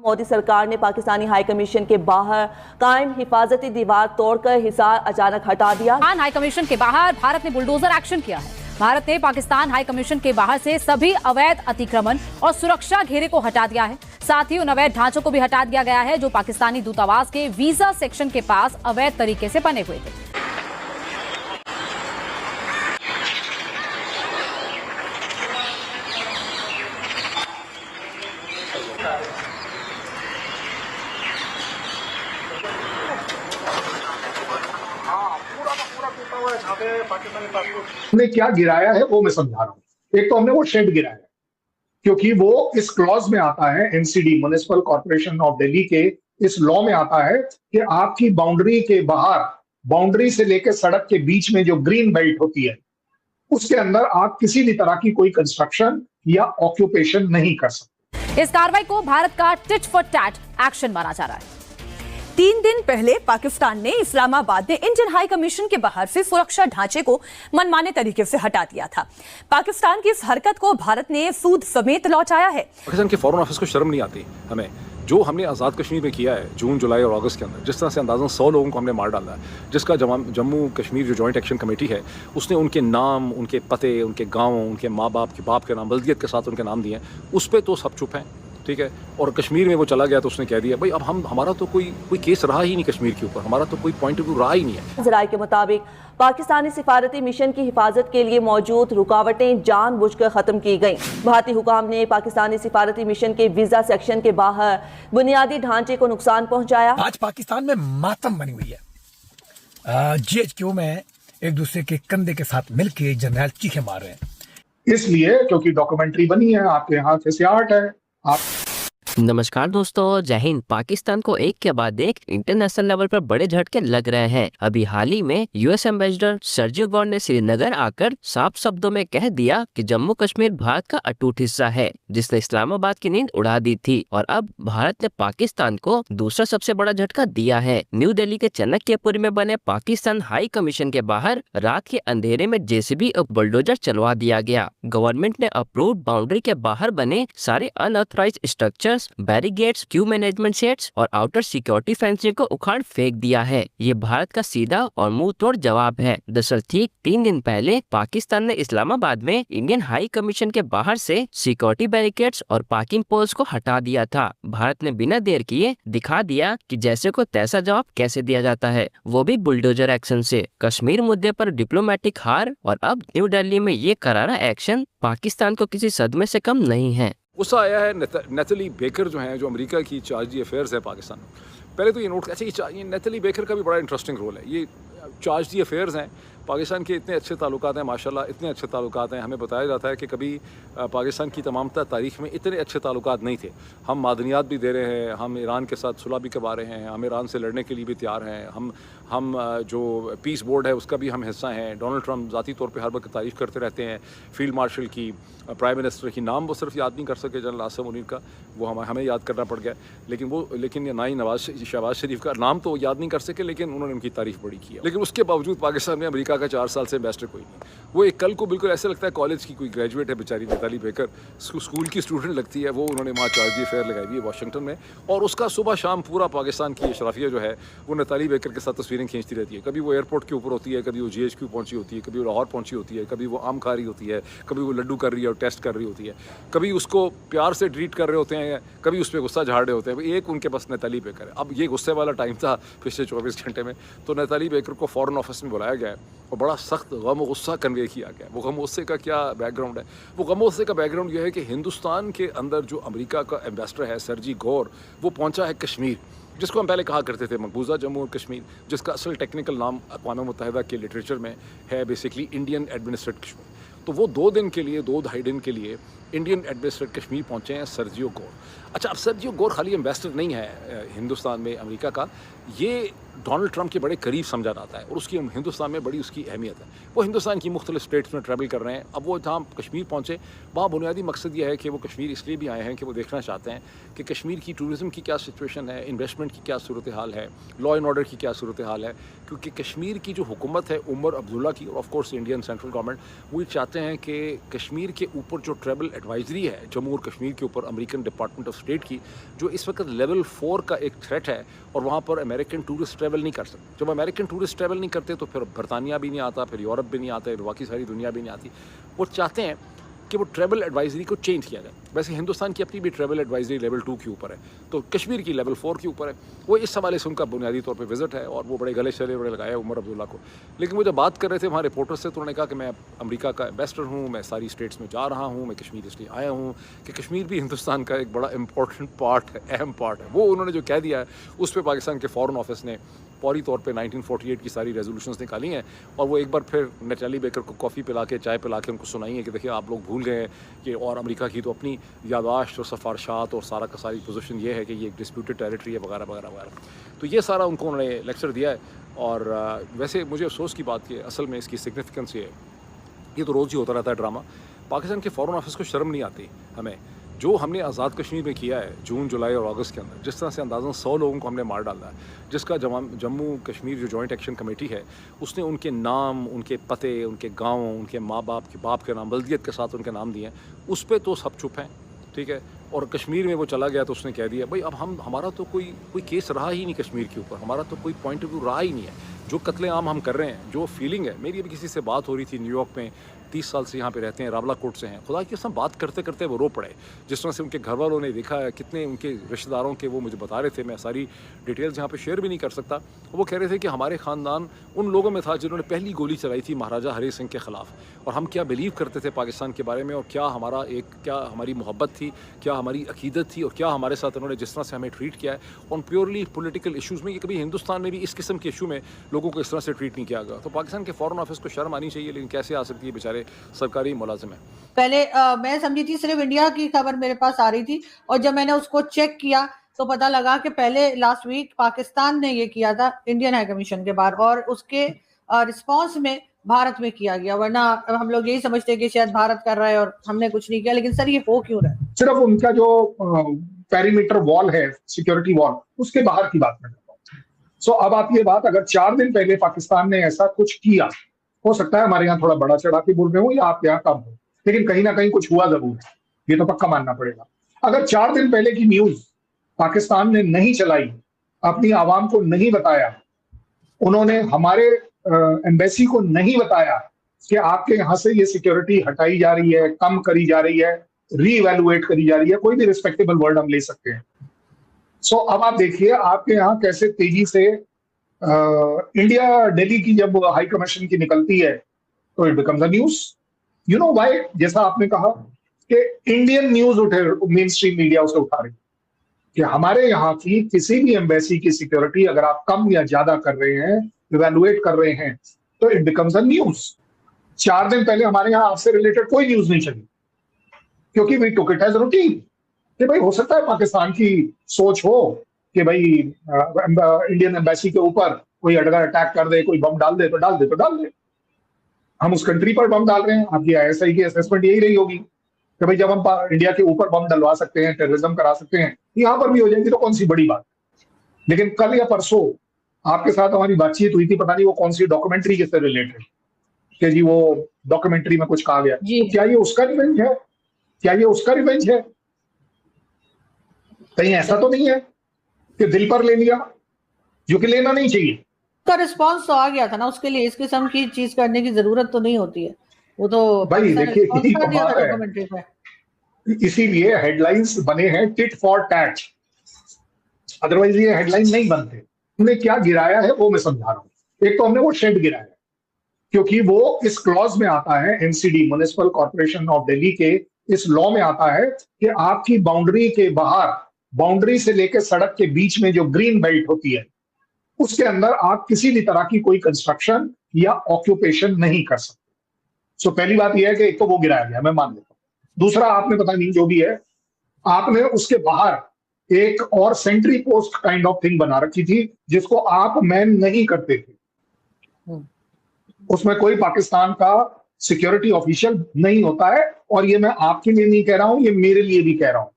मोदी सरकार ने Pakistani high commission के बाहर कायम हिफाजती दीवार तोड़कर हिसार अचानक हटा दिया। हाई कमीशन के बाहर भारत ने बुलडोजर एक्शन किया है। भारत ने पाकिस्तान हाई कमीशन के बाहर से सभी अवैध अतिक्रमण और सुरक्षा घेरे को हटा दिया है। साथ ही उन अवैध ढांचों को भी हटा दिया गया है जो पाकिस्तानी दूतावास के वीजा सेक्शन के पास अवैध तरीके से बने हुए थे। हमने क्या गिराया है वो मैं समझा रहा हूं। एक तो हमने वो शेड गिराया क्योंकि वो इस क्लॉज में आता है, NCD municipal corporation of Delhi के इस लॉ में आता है कि आपकी बाउंड्री के बाहर, बाउंड्री से लेकर सड़क के बीच में जो ग्रीन बेल्ट होती है उसके अंदर आप किसी भी तरह की कोई कंस्ट्रक्शन या ऑक्यूपेशन नहीं कर सकते। इस कार्रवाई को भारत का टिट फॉर टैट एक्शन माना जा रहा है। 3 दिन पहले पाकिस्तान ने इस्लामाबाद में इंडियन हाई कमीशन के बाहर से सुरक्षा ढांचे को मनमाने तरीके से हटा दिया था। पाकिस्तान की इस हरकत को भारत ने सूद समेत लौटाया है। पाकिस्तान के फॉरेन ऑफिस को शर्म नहीं आती हमें, जो हमने आज़ाद कश्मीर में किया है जून, जुलाई और अगस्त के अंदर, जिस तरह से अंदाज़न 100 लोगों को हमने मार डाला है, जिसका जम्मू कश्मीर जो जॉइंट एक्शन कमेटी है उसने उनके नाम, उनके पते, उनके गाँव, उनके माँ बाप के नाम बल्दियत के साथ उनके नाम दिए हैं, उस पर तो सब चुप हैं, ठीक है। और कश्मीर में वो चला गया तो उसने कह दिया भाई अब हमारा तो कोई केस रहा ही नहीं कश्मीर के ऊपर, हमारा तो कोई पॉइंट ऑफ व्यू रहा ही नहीं है। जराये के मुताबिक पाकिस्तानी सिफारती मिशन की हिफाजत के लिए मौजूद रुकावटें जानबूझकर खत्म की गईं। भारतीय हुकाम ने पाकिस्तानी सिफारती मिशन के वीजा सेक्शन के बाहर बुनियादी ढांचे को नुकसान पहुंचाया। आज पाकिस्तान में मातम बनी हुई है। GHQ में एक दूसरे के कंधे के साथ मिलकर जनरल चीखे मार रहे हैं। इसलिए क्योंकि डॉक्यूमेंट्री बनी है, आपके यहाँ से आर्ट है। नमस्कार दोस्तों, जय हिंद। पाकिस्तान को एक के बाद एक इंटरनेशनल लेवल पर बड़े झटके लग रहे हैं। अभी हाल ही में यूएस एम्बेसडर सर्जियो गौर ने श्रीनगर आकर साफ शब्दों में कह दिया कि जम्मू कश्मीर भारत का अटूट हिस्सा है, जिसने इस्लामाबाद की नींद उड़ा दी थी। और अब भारत ने पाकिस्तान को दूसरा सबसे बड़ा झटका दिया है। न्यू दिल्ली के चाणक्यपुरी में बने पाकिस्तान हाई कमीशन के बाहर रात के अंधेरे में जेसीबी और बुलडोजर चलवा दिया गया। गवर्नमेंट ने अप्रूव्ड बाउंड्री के बाहर बने सारे unauthorised structures, barricades, queue management sets और आउटर सिक्योरिटी फेंसिंग को उखाड़ फेंक दिया है। ये भारत का सीधा और मुंह तोड़ जवाब है। दरअसल ठीक 3 दिन पहले पाकिस्तान ने इस्लामाबाद में इंडियन हाई कमीशन के बाहर से सिक्योरिटी बैरिकेड्स और पार्किंग पोल्स को हटा दिया था। भारत ने बिना देर किए दिखा दिया कि जैसे को तैसा जवाब कैसे दिया जाता है, वो भी बुलडोजर एक्शन से। कश्मीर मुद्दे पर डिप्लोमेटिक हार और अब न्यू दिल्ली में ये करारा एक्शन पाकिस्तान को किसी सदमे से कम नहीं है। गुस्सा आया है नेथली बेकर जो हैं, जो अमेरिका की चार्ज दी अफेयर्स है पाकिस्तान में। पहले तो ये नोट, अच्छा ये नेथली बेकर का भी बड़ा इंटरेस्टिंग रोल है। ये चार्ज दी अफेयर्स हैं, पाकिस्तान के इतने अच्छे ताल्लुकात हैं माशाल्लाह, इतने अच्छे ताल्लुकात हैं। हमें बताया जाता है कि कभी पाकिस्तान की तमाम तारीख़ में इतने अच्छे ताल्लुकात नहीं थे। हम मादनियात भी दे रहे हैं, हम ईरान के साथ सुलह भी करवा रहे हैं, हम ईरान से लड़ने के लिए भी तैयार हैं, हम जो पीस बोर्ड है उसका भी हम हिस्सा हैं। डोनाल्ड ट्रंप ज़ाती तौर पर हर वक्त तारीफ़ करते रहते हैं फील्ड मार्शल की, प्राइम मिनिस्टर की। नाम वो सिर्फ याद नहीं कर सके जनरल आसिम मुनीर का, वो हमें याद करना पड़ गया। लेकिन ये ना ही शहबाज शरीफ का नाम तो याद नहीं कर सके, लेकिन उन्होंने उनकी तारीफ़ बड़ी की है। लेकिन उसके बावजूद पाकिस्तान में अमेरिका का 4 साल से एम्बेसडर कोई नहीं। वो एक कल को बिल्कुल ऐसे लगता है कॉलेज की कोई ग्रेजुएट है बेचारी नेथली बेकर, स्कूल की स्टूडेंट लगती है वो। उन्होंने वहाँ चार्ज दी अफेयर लगाई हुई है वाशिंगटन में, और उसका सुबह शाम पूरा पाकिस्तान की अशराफिया जो है वो नेथली बेकर के साथ तस्वीरें खींचती रहती है। कभी वो एयरपोर्ट के ऊपर होती है, कभी वो GHQ पहुँची होती है, कभी वो लाहौर पहुँची होती है, कभी वो आम खा रही होती है, कभी वो लड्डू कर रही है और टेस्ट कर रही होती है, कभी उसको प्यार से ट्रीट कर रहे होते हैं, कभी उस पर गुस्सा झाड़ रहे होते हैं। एक उनके पास नेथली बेकर है। अब ये गुस्से वाला टाइम था पिछले 24 घंटे में, तो नेथली बेकर को फॉरेन ऑफिस में बुलाया गया है और बड़ा सख्त गम और गुस्सा कन्वे किया गया। वो गम गुस्से का क्या बैकग्राउंड है? वो गम गुस्से का बैकग्राउंड यह है कि हिंदुस्तान के अंदर जो अमेरिका का एम्बेसडर है सर्जी गौर, वो पहुंचा है कश्मीर, जिसको हम पहले कहा करते थे मकबूजा जम्मू और कश्मीर, जिसका असल टेक्निकल नाम अक़वाम मुत्तहिदा के लिटरेचर में है बेसिकली इंडियन एडमिनिस्ट्रेटेड कश्मीर। तो वो 2 दिन के लिए, 2-2.5 दिन के लिए इंडियन एडमिनिस्ट्रेटेड कश्मीर पहुंचे हैं सर्जियो गौर। अच्छा, अब सर्जियो गौर खाली एम्बेसडर नहीं है हिंदुस्तान में अमेरिका का, ये डोनाल्ड ट्रंप के बड़े करीब समझा जाता है और उसकी हिंदुस्तान में बड़ी उसकी अहमियत है। वो हिंदुस्तान की मुख्तलिफ स्टेट्स में ट्रैवल कर रहे हैं। अब वो जहाँ कश्मीर पहुँचे वहाँ बुनियादी मकसद ये है कि वो कश्मीर इसलिए भी आए हैं कि वो देखना चाहते हैं कि कश्मीर की टूरिज़म की क्या सिचुएशन है, इन्वेस्टमेंट की क्या सूरत हाल है, लॉ एंड ऑर्डर की क्या सूरत हाल है। क्योंकि कश्मीर की जो हुकूमत है उमर अब्दुल्ला की और of course Indian central government, वो चाहते हैं कि कश्मीर के ऊपर जो ट्रैवल एडवाइजरी है जम्मू और कश्मीर के ऊपर अमेरिकन डिपार्टमेंट ऑफ स्टेट की, जो इस वक्त लेवल 4 का एक थ्रेट है और वहाँ पर अमेरिकन टूरिस्ट ट्रैवल नहीं कर सकते। जब अमेरिकन टूरिस्ट ट्रैवल नहीं करते तो फिर बरतानिया भी नहीं आता, फिर यूरोप भी नहीं आता, बाकी सारी दुनिया भी नहीं आती। वो चाहते हैं कि वो ट्रैवल एडवाइजरी को चेंज किया जाए। वैसे हिंदुस्तान की अपनी भी ट्रैवल एडवाइजरी लेवल 2 के ऊपर है, तो कश्मीर की लेवल 4 के ऊपर है। वो इस हवाले से उनका बुनियादी तौर पे विजिट है और वो बड़े गले शले बड़े लगाए उमर अब्दुल्ला को। लेकिन वो जब बात कर रहे थे वहाँ रिपोर्टर्स से तो उन्होंने कहा कि मैं अमेरिका का एम्बेसडर हूँ, मैं सारी स्टेट्स में जा रहा हूँ, मैं कश्मीर इसलिए आया हूँ कि कश्मीर भी हिंदुस्तान का एक बड़ा इंपॉर्टेंट पार्ट है, अहम पार्ट है। वो उन्होंने जो कह दिया है उस पर पाकिस्तान के फ़ॉरेन ऑफिस ने फौरी तौर पे 1948 की सारी रेजोल्यूशंस निकाली हैं और वो एक बार फिर नटाली बेकर को कॉफ़ी पिला के चाय पिला के उनको सुनाई है कि देखिए आप लोग भूल गए हैं कि और अमेरिका की तो अपनी यादाश्त और सफारशात और सारा का सारी पोजीशन ये है कि ये एक डिस्प्यूटेड टेरिटरी है वगैरह वगैरह वगैरह। तो ये सारा उनको उन्होंने लेक्चर दिया है। और वैसे मुझे अफसोस की बात है, असल में इसकी सिग्निफिकेंस ये तो रोज़ ही होता रहता है ड्रामा। पाकिस्तान के फ़ॉरेन ऑफिस को शर्म नहीं आती हमें, जो हमने आज़ाद कश्मीर में किया है जून जुलाई और अगस्त के अंदर, जिस तरह से अंदाज़न 100 लोगों को हमने मार डाला है, जिसका जम्मू कश्मीर जो जॉइंट एक्शन कमेटी है उसने उनके नाम, उनके पते, उनके गाँव, उनके माँ बाप के नाम बल्दियत के साथ उनके नाम दिए हैं, उस पर तो सब चुप हैं, ठीक है। और कश्मीर में वो चला गया तो उसने कह दिया भाई अब हमारा तो कोई केस रहा ही नहीं कश्मीर के ऊपर, हमारा तो कोई पॉइंट ऑफ व्यू रहा ही नहीं है। जो कत्ले आम हम कर रहे हैं, जो फीलिंग है, मेरी अभी किसी से बात हो रही थी न्यूयॉर्क में, 30 साल से यहाँ पे रहते हैं, रावला कोट से हैं, खुदा की कसम बात करते करते वो रो पड़े। जिस तरह से उनके घर वालों ने देखा है, कितने उनके रिश्तेदारों के वो मुझे बता रहे थे, मैं सारी डिटेल्स यहाँ पे शेयर भी नहीं कर सकता। वो कह रहे थे कि हमारे ख़ानदान उन लोगों में था जिन्होंने पहली गोली चलाई थी महाराजा हरी सिंह के ख़िलाफ़, और हम क्या बिलीव करते थे पाकिस्तान के बारे में, और क्या हमारी मोहब्बत थी, क्या हमारी अकीदत थी, और क्या हमारे साथ उन्होंने जिस तरह से हमें ट्रीट किया है ऑन प्योरली पॉलिटिकल इशूज़ में, कि कभी हिंदुस्तान में भी इस किस्म के इशू में लोगों को इस तरह से ट्रीट नहीं किया गया। तो पाकिस्तान के फ़ॉरेन ऑफिस को शर्म आनी चाहिए, लेकिन कैसे आ सकती है, बेचारे सरकारी मुलाजिम है। पहले मैं समझी थी सिर्फ इंडिया की खबर मेरे पास आ रही थी, और जब मैंने उसको चेक किया तो पता लगा कि पहले लास्ट वीक पाकिस्तान ने ये किया था इंडियन हाई कमीशन के बाहर, और उसके रिस्पांस में भारत में किया गया। वरना हम लोग यही समझते हैं कि शायद भारत कर रहा है और हमने कुछ नहीं किया। लेकिन सर ये हो क्यों रहा है? सिर्फ उनका जो पेरीमीटर वॉल है, सिक्योरिटी वॉल, उसके बाहर की बात मैं करता हूँ। सो अब आप ये बात, अगर 4 दिन पहले पाकिस्तान ने ऐसा कुछ किया, हो सकता है हमारे यहाँ थोड़ा बड़ा चढ़ा के बोल रहे हो या आप यहाँ कम हो, लेकिन कहीं ना कहीं कुछ हुआ जरूर है, ये तो पक्का मानना पड़ेगा। अगर 4 दिन पहले की न्यूज पाकिस्तान ने नहीं चलाई, अपनी आवाम को नहीं बताया, उन्होंने हमारे एम्बेसी को नहीं बताया कि आपके यहाँ से ये सिक्योरिटी हटाई जा रही है, कम करी जा रही है, रीइवैल्यूएट करी जा रही है, कोई भी रिस्पेक्टेबल वर्ड हम ले सकते हैं। सो अब आप देखिए आपके यहाँ कैसे तेजी से इंडिया दिल्ली की जब हाई कमीशन की निकलती है तो it becomes a news. You know why? जैसा आपने कहा कि Indian news main stream media उसे उठा रही कि हमारे यहाँ की किसी भी एम्बेसी की सिक्योरिटी अगर आप कम या ज्यादा कर रहे हैं, इवैल्यूएट कर रहे हैं, तो इट बिकम्स अ न्यूज। 4 दिन पहले हमारे यहाँ आपसे रिलेटेड कोई न्यूज नहीं चली, क्योंकि we took it as routine कि भाई हो सकता है पाकिस्तान की सोच हो कि भाई इंडियन एम्बेसी के ऊपर कोई अगर अटैक कर दे, कोई बम डाल दे तो डाल दे। हम उस कंट्री पर बम डाल रहे हैं। आपकी ISI की असेसमेंट यही रही होगी कि भाई जब हम इंडिया के ऊपर बम डलवा सकते हैं, टेररिज्म करा सकते हैं, यहाँ पर भी हो जाएंगी तो कौन सी बड़ी बात। लेकिन कल या परसों आपके साथ हमारी बातचीत हुई थी, पता नहीं वो कौन सी डॉक्यूमेंट्री के से रिलेटेड, कि जी वो डॉक्यूमेंट्री में कुछ कहा गया, तो क्या ये उसका रिवेंज है? कहीं ऐसा तो नहीं है कि दिल पर ले लिया, जो कि लेना नहीं चाहिए। उसका रिस्पांस तो आ गया था ना, उसके लिए इस किस्म की चीज करने की जरूरत तो नहीं होती है। वो तो भाई देखिए यही तो बात है, इसीलिए हेडलाइंस बने हैं टिट फॉर टैट, अदरवाइज ये हेडलाइन नहीं बनते। हमने क्या गिराया है वो मैं समझा रहा हूँ। एक तो हमने वो शेड गिराया है क्योंकि वो इस क्लॉज में आता है, MCD municipal corporation of Delhi के इस लॉ में आता है कि आपकी बाउंड्री के बाहर, बाउंड्री से लेकर सड़क के बीच में जो ग्रीन बेल्ट होती है उसके अंदर आप किसी भी तरह की कोई कंस्ट्रक्शन या ऑक्यूपेशन नहीं कर सकते। सो पहली बात यह है कि एक तो वो गिराया गया, मैं मान लेता हूं। दूसरा, आपने पता नहीं जो भी है, आपने उसके बाहर एक और sentry post kind of thing बना रखी थी, जिसको आप मैन नहीं करते थे। उसमें कोई पाकिस्तान का सिक्योरिटी ऑफिशियल नहीं होता है, और ये मैं आपके लिए नहीं कह रहा हूं, ये मेरे लिए भी कह रहा हूं।